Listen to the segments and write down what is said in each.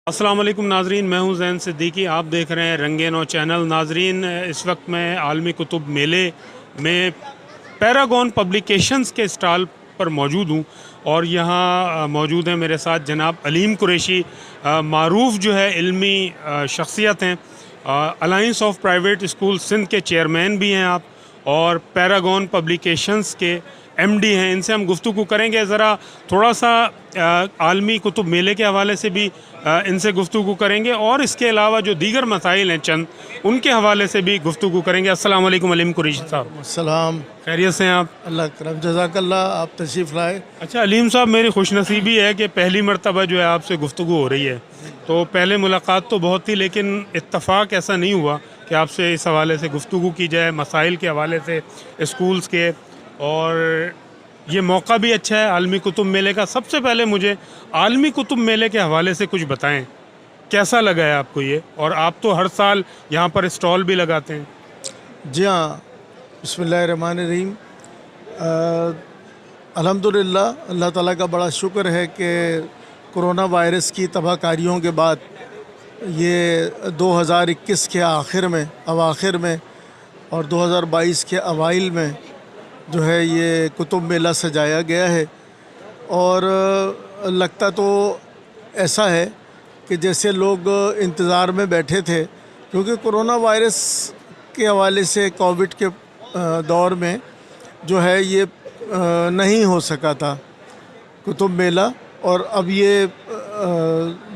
अस्सलाम वालेकुम नाजरीन, मैं हूं ज़ैन सिद्दीकी। आप देख रहे हैं रंगेनो चैनल। नाजरीन, इस वक्त मैं आलमी कुतुब मेले में पैरागॉन पब्लिकेशंस के स्टॉल पर मौजूद हूं और यहाँ मौजूद हैं मेरे साथ जनाब अलीम कुरैशी, मारूफ जो है इल्मी शख्सियत हैं। Alliance of private school Sindh के चेयरमैन भी हैं आप, और पैरागॉन पब्लिकेशंस के एमडी हैं। इनसे हम गुफ्तगू करेंगे, ज़रा थोड़ा सा आलमी कुतुब मेले के हवाले से भी इनसे गुफ्तगू करेंगे, और इसके अलावा जो दीगर मसाइल हैं चंद, उनके हवाले से भी गुफ्तगू करेंगे। अस्सलाम वालेकुम अलीम कुरैशी साहब। सलाम। खैरियत से हैं आप? अल्लाह करम, जज़ाकल्लाह, आप तशरीफ़ लाए। अच्छा अलीम साहब, मेरी खुशनसीबी है कि पहली मरतबा जो है आपसे गुफ्तगू हो रही है। तो पहले मुलाकात तो बहुत थी, लेकिन इत्तफ़ाक ऐसा नहीं हुआ कि आपसे इस हवाले से गुफ्तगू की जाए, मसाइल के हवाले से, स्कूल्स के। और ये मौका भी अच्छा है आलमी कुतुब मेले का। सबसे पहले मुझे आलमी कुतुब मेले के हवाले से कुछ बताएं, कैसा लगा है आपको ये? और आप तो हर साल यहाँ पर स्टॉल भी लगाते हैं। जी हाँ, बिस्मिल्लाहिर्रहमानिर्रहीम। अल्हम्दुलिल्लाह, अल्लाह ताला का बड़ा शुक्र है कि कोरोना वायरस की तबाहकारियों के बाद ये 2021 के अवाखिर में और 2022 के अवाइल में जो है ये कुतुब मेला सजाया गया है। और लगता तो ऐसा है कि जैसे लोग इंतज़ार में बैठे थे, क्योंकि कोरोना वायरस के हवाले से कोविड के दौर में जो है ये नहीं हो सका था कुतुब मेला, और अब ये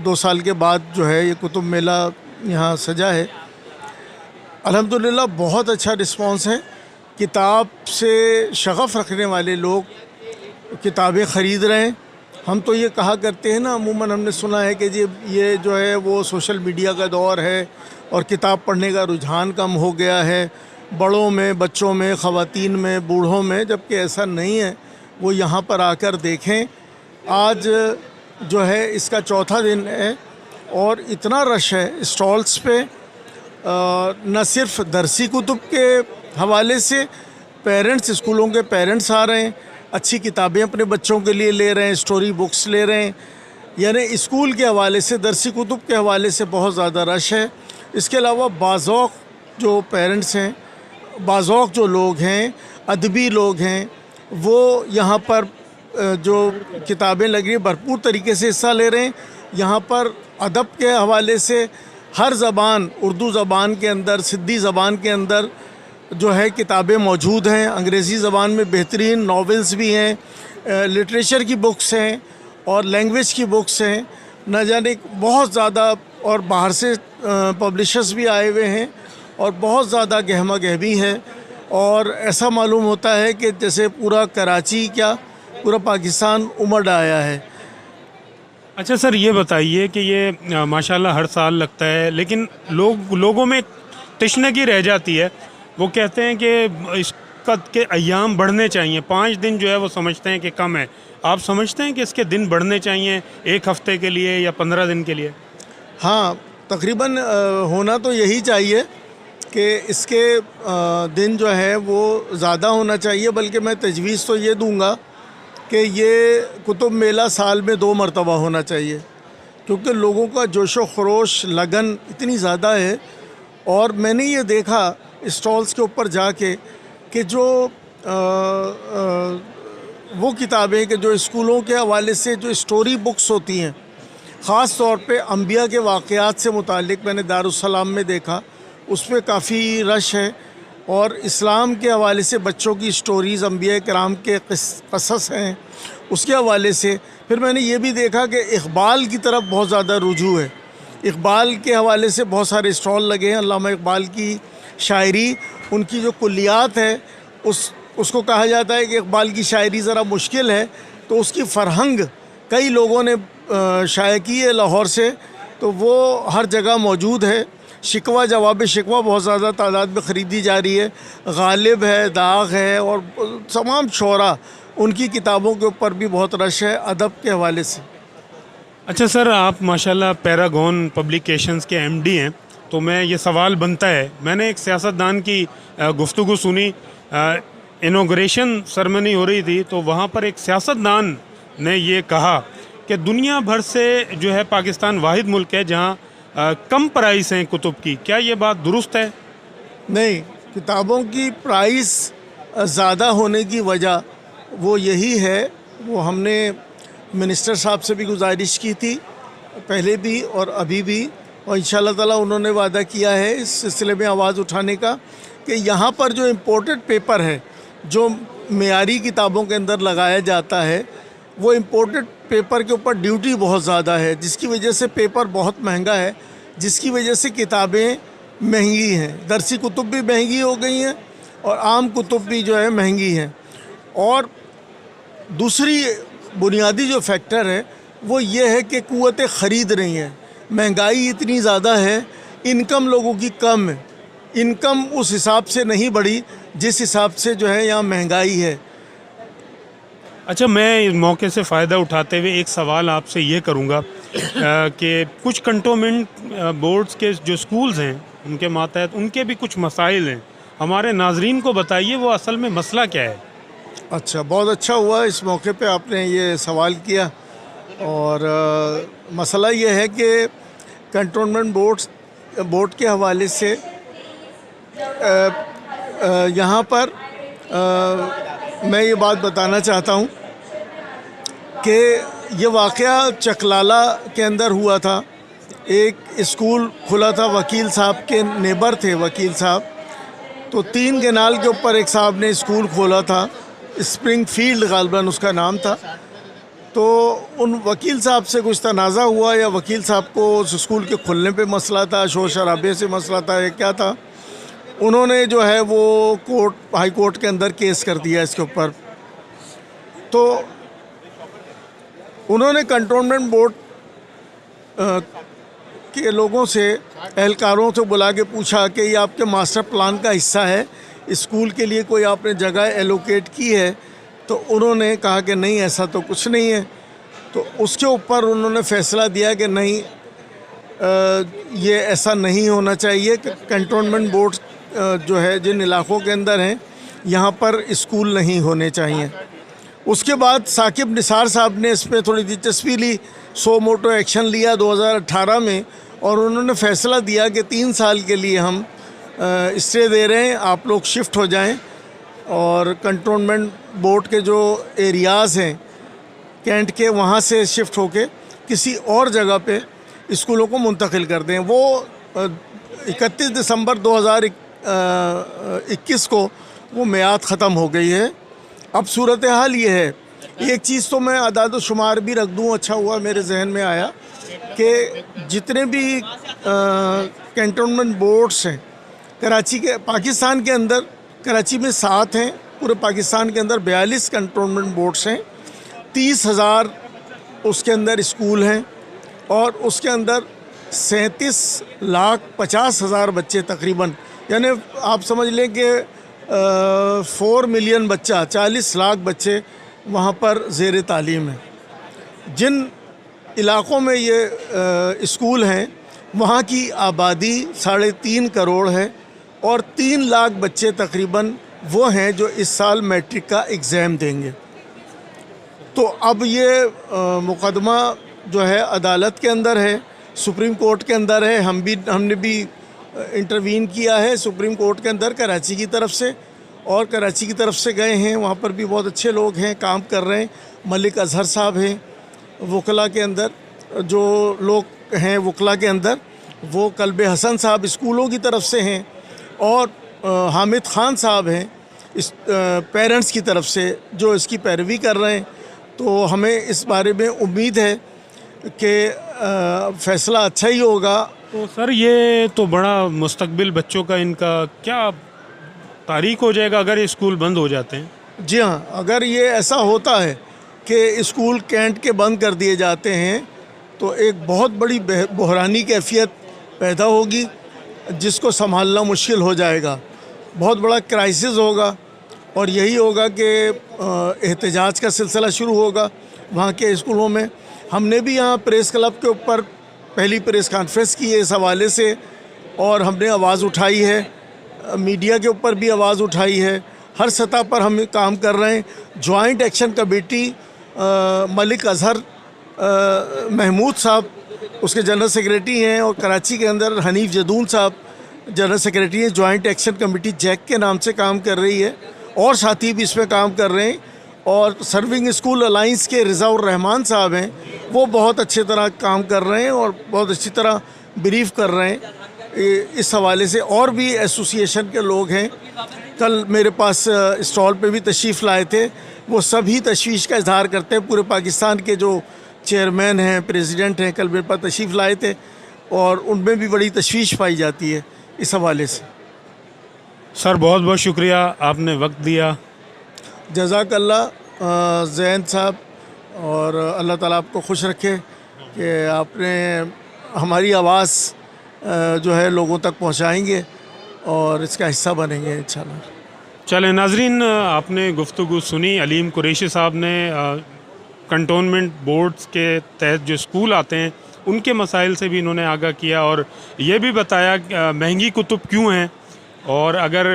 2 साल के बाद जो है ये कुतुब मेला यहाँ सजा है। अल्हम्दुलिल्लाह बहुत अच्छा रिस्पांस है। किताब से शगफ़ रखने वाले लोग किताबें ख़रीद रहे हैं। हम तो ये कहा करते हैं ना, अमूमन हमने सुना है कि जी ये जो है वो सोशल मीडिया का दौर है और किताब पढ़ने का रुझान कम हो गया है, बड़ों में, बच्चों में, ख़वातीन में, बूढ़ों में, जबकि ऐसा नहीं है। वो यहाँ पर आकर देखें। आज जो है इसका चौथा दिन है और इतना रश है स्टॉल्स पे। न सिर्फ दरसी कुतुब के हवाले से पेरेंट्स, स्कूलों के पेरेंट्स आ रहे हैं, अच्छी किताबें अपने बच्चों के लिए ले रहे हैं, स्टोरी बुक्स ले रहे हैं। यानी स्कूल के हवाले से, दरसी कुतुब के हवाले से बहुत ज़्यादा रश है। इसके अलावा बाज़ौक़ जो पेरेंट्स हैं, बाज़ौक़ जो लोग हैं, अदबी लोग हैं, वो यहाँ पर जो किताबें लगी भरपूर तरीके से हिस्सा ले रहे हैं। यहाँ पर अदब के हवाले से हर ज़बान, उर्दू ज़बान के अंदर, सिंधी ज़बान के अंदर जो है किताबें मौजूद हैं। अंग्रेज़ी ज़बान में बेहतरीन नॉवेल्स भी हैं, लिटरेचर की बुक्स हैं और लैंग्वेज की बुक्स हैं। न जाने बहुत ज़्यादा, और बाहर से पब्लिशर्स भी आए हुए हैं और बहुत ज़्यादा गहमा गहमी है। और ऐसा मालूम होता है कि जैसे पूरा कराची, क्या पूरा पाकिस्तान उमड़ आया है। अच्छा सर, ये बताइए कि ये माशाल्लाह हर साल लगता है, लेकिन लोगों में तशनगी रह जाती है। वो कहते हैं कि इसका के अय्याम बढ़ने चाहिए। 5 दिन जो है वो समझते हैं कि कम है। आप समझते हैं कि इसके दिन बढ़ने चाहिए, 1 हफ़्ते के लिए या 15 दिन के लिए? हाँ, तकरीबन होना तो यही चाहिए कि इसके दिन जो है वो ज़्यादा होना चाहिए। बल्कि मैं तजवीज़ तो ये दूंगा कि ये कुतुब मेला साल में 2 मरतबा होना चाहिए, क्योंकि लोगों का जोशो खरोश, लगन इतनी ज़्यादा है। और मैंने ये देखा स्टॉल्स के ऊपर जाके कि जो वो किताबें कि जो स्कूलों के हवाले से जो स्टोरी बुक्स होती हैं, ख़ास तौर पे अंबिया के वाक़यात से मुतालिक, मैंने दारुस्सलाम में देखा, उसमें काफ़ी रश है। और इस्लाम के हवाले से बच्चों की स्टोरीज़, अंबिया कराम के क़सस हैं, उसके हवाले से। फिर मैंने ये भी देखा कि इक़बाल की तरफ बहुत ज़्यादा रुजू है। इक़बाल के हवाले से बहुत सारे स्टॉल लगे हैं। अल्लामा इक़बाल की शायरी, उनकी जो कुल्लियात है, उसको कहा जाता है कि इक़बाल की शायरी ज़रा मुश्किल है, तो उसकी फ़रहंग कई लोगों ने शाया की है लाहौर से, तो वो हर जगह मौजूद है। शिकवा जवाब शिकवा बहुत ज़्यादा तादाद में ख़रीदी जा रही है। गालिब है, दाग है और तमाम शोरा, उनकी किताबों के ऊपर भी बहुत रश है अदब के हवाले से। अच्छा सर, आप माशाल्लाह पैरागॉन पब्लिकेशंस के एमडी हैं, तो मैं ये सवाल बनता है, मैंने एक सियासतदान की गुफ्तगू सुनी, इनॉग्रेशन सेरेमनी हो रही थी, तो वहाँ पर एक सियासतदान ने ये कहा کہ دنیا بھر سے جو ہے پاکستان واحد ملک ہے جہاں کم پرائس ہیں کتب کی. کیا یہ بات درست ہے؟ نہیں، کتابوں کی پرائس زیادہ ہونے کی وجہ وہ یہی ہے، وہ ہم نے منسٹر صاحب سے بھی گزارش کی تھی پہلے بھی اور ابھی بھی، اور انشاءاللہ تعالیٰ انہوں نے وعدہ کیا ہے اس سلسلے میں آواز اٹھانے کا کہ یہاں پر جو امپورٹڈ پیپر ہے جو معیاری کتابوں کے اندر لگایا جاتا ہے، وہ امپورٹڈ پیپر کے اوپر ڈیوٹی بہت زیادہ ہے، جس کی وجہ سے پیپر بہت مہنگا ہے، جس کی وجہ سے کتابیں مہنگی ہیں، درسی کتب بھی مہنگی ہو گئی ہیں اور عام کتب بھی جو ہے مہنگی ہیں. اور دوسری بنیادی جو فیکٹر ہے وہ یہ ہے کہ قوت خرید نہیں ہے، مہنگائی اتنی زیادہ ہے، انکم لوگوں کی کم ہے، انکم اس حساب سے نہیں بڑھی جس حساب سے جو ہے یہاں مہنگائی ہے. اچھا، میں اس موقع سے فائدہ اٹھاتے ہوئے ایک سوال آپ سے یہ کروں گا کہ کچھ کنٹونمنٹ بورڈز کے جو سکولز ہیں ان کے ماتحت ان کے بھی کچھ مسائل ہیں، ہمارے ناظرین کو بتائیے وہ اصل میں مسئلہ کیا ہے؟ اچھا، بہت اچھا ہوا اس موقع پہ آپ نے یہ سوال کیا. اور مسئلہ یہ ہے کہ کنٹونمنٹ بورڈ کے حوالے سے یہاں پر میں یہ بات بتانا چاہتا ہوں کہ یہ واقعہ چکلالہ کے اندر ہوا تھا. ایک اسکول کھلا تھا، وکیل صاحب کے نیبر تھے وکیل صاحب، تو 3 کینال کے اوپر ایک صاحب نے اسکول کھولا تھا، اسپرنگ فیلڈ غالباً اس کا نام تھا. تو ان وکیل صاحب سے کچھ تنازع ہوا، یا وکیل صاحب کو اس اسکول کے کھلنے پہ مسئلہ تھا، شور شرابے سے مسئلہ تھا، یا کیا تھا، انہوں نے جو ہے وہ ہائی کورٹ کے اندر کیس کر دیا اس کے اوپر. تو انہوں نے کنٹونمنٹ بورڈ کے لوگوں سے، اہلکاروں سے بلا کے پوچھا کہ یہ آپ کے ماسٹر پلان کا حصہ ہے، اسکول کے لیے کوئی آپ نے جگہ ایلوکیٹ کی ہے؟ تو انہوں نے کہا کہ نہیں، ایسا تو کچھ نہیں ہے. تو اس کے اوپر انہوں نے فیصلہ دیا کہ نہیں، یہ ایسا نہیں ہونا چاہیے کہ کنٹونمنٹ بورڈ جو ہے جن علاقوں کے اندر ہیں یہاں پر اسکول نہیں ہونے چاہیے. اس کے بعد ثاقب نثار صاحب نے اس پہ تھوڑی دلچسپی لی، سو موٹو ایکشن لیا 2018 میں، اور انہوں نے فیصلہ دیا کہ 3 سال کے لیے ہم اسٹے دے رہے ہیں، آپ لوگ شفٹ ہو جائیں اور کنٹونمنٹ بورڈ کے جو ایریاز ہیں کینٹ کے، وہاں سے شفٹ ہو کے کسی اور جگہ پہ اسکولوں کو منتقل کر دیں. وہ 31 دسمبر 2021 کو وہ میعاد ختم ہو گئی ہے. اب صورتحال یہ ہے، ایک چیز تو میں اعداد و شمار بھی رکھ دوں، اچھا ہوا میرے ذہن میں آیا کہ جتنے بھی کنٹونمنٹ بورڈس ہیں کراچی کے، پاکستان کے اندر کراچی میں 7 ہیں، پورے پاکستان کے اندر 42 کنٹونمنٹ بورڈس ہیں، 30,000 اس کے اندر اسکول ہیں، اور اس کے اندر 37,50,000 بچے تقریباً، یعنی آپ سمجھ لیں کہ 4 ملین بچہ، 40 لاکھ بچے وہاں پر زیر تعلیم ہیں. جن علاقوں میں یہ اسکول ہیں وہاں کی آبادی 3.5 کروڑ ہے، اور 3 لاکھ بچے تقریباً وہ ہیں جو اس سال میٹرک کا ایگزام دیں گے. تو اب یہ مقدمہ جو ہے عدالت کے اندر ہے، سپریم کورٹ کے اندر ہے. ہم نے بھی انٹروین کیا ہے سپریم کورٹ کے اندر کراچی کی طرف سے، اور کراچی کی طرف سے گئے ہیں، وہاں پر بھی بہت اچھے لوگ ہیں، کام کر رہے ہیں. ملک اظہر صاحب ہیں وکلا کے اندر، جو لوگ ہیں وکلا کے اندر وہ قلب حسن صاحب اسکولوں کی طرف سے ہیں، اور حامد خان صاحب ہیں اس پیرنٹس کی طرف سے جو اس کی پیروی کر رہے ہیں. تو ہمیں اس بارے میں امید ہے کہ فیصلہ اچھا ہی ہوگا. تو سر یہ تو بڑا مستقبل بچوں کا ان کا کیا تاریخ ہو جائے گا اگر یہ اسکول بند ہو جاتے ہیں؟ جی ہاں، اگر یہ ایسا ہوتا ہے کہ اسکول کینٹ کے بند کر دیے جاتے ہیں تو ایک بہت بڑی بحرانی کیفیت پیدا ہوگی جس کو سنبھالنا مشکل ہو جائے گا، بہت بڑا کرائسس ہوگا، اور یہی ہوگا کہ احتجاج کا سلسلہ شروع ہوگا وہاں کے اسکولوں میں. ہم نے بھی یہاں پریس کلب کے اوپر پہلی پریس کانفرنس کی ہے اس حوالے سے، اور ہم نے آواز اٹھائی ہے، میڈیا کے اوپر بھی آواز اٹھائی ہے، ہر سطح پر ہم کام کر رہے ہیں. جوائنٹ ایکشن کمیٹی ملک اظہر महमूद साहब उसके जनरल सेक्रेटरी हैं, और कराची के अंदर हनीफ जदून साहब जनरल सेक्रेटरी हैं। जॉइंट एक्शन कमेटी जैक के नाम से काम कर रही है, और साथी भी इसमें काम कर रहे हैं। और सर्विंग स्कूल अलाइंस के रिज़ाउर रहमान साहब हैं, वो बहुत अच्छी तरह काम कर रहे हैं और बहुत अच्छी तरह ब्रीफ कर रहे हैं इस हवाले से। और भी एसोसिएशन के लोग हैं, कल मेरे पास स्टॉल पे भी तशरीफ़ लाए थे, वो सभी तशवीश का इजहार करते हैं। पूरे पाकिस्तान के जो चेयरमैन हैं, प्रेसिडेंट हैं, कल मेरे पास तशरीफ़ लाए थे, और उनमें भी बड़ी तशवीश पाई जाती है इस हवाले से। सर बहुत बहुत शुक्रिया, आपने वक्त दिया। जज़ाकल्लाह ज़ैन साहब, और अल्लाह ताला आपको खुश रखे कि आपने हमारी आवाज़ जो है लोगों तक पहुंचाएंगे और इसका हिस्सा बनेंगे इंशाल्लाह। चले नाजरीन, आपने गुफ्तगू सुनी। अलीम कुरैशी साहब ने कंटोनमेंट बोर्ड्स के तहत जो स्कूल आते हैं उनके मसाइल से भी इन्होंने आगाह किया, और ये भी बताया महंगी कुतुब क्यों हैं, और अगर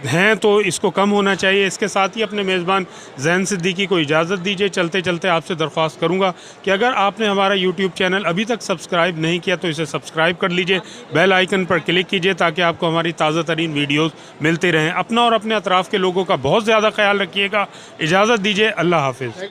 हैं तो इसको कम होना चाहिए। इसके साथ ही अपने मेज़बान ज़ैन सिद्दीकी को इजाज़त दीजिए। चलते चलते आपसे दरख्वास्त करूंगा कि अगर आपने हमारा यूट्यूब चैनल अभी तक सब्सक्राइब नहीं किया तो इसे सब्सक्राइब कर लीजिए, बेल आइकन पर क्लिक कीजिए ताकि आपको हमारी ताज़ा तरीन वीडियोज़ मिलती रहें। अपना और अपने अतराफ़ के लोगों का बहुत ज़्यादा ख्याल रखिएगा। इजाज़त दीजिए, अल्लाह हाफिज़।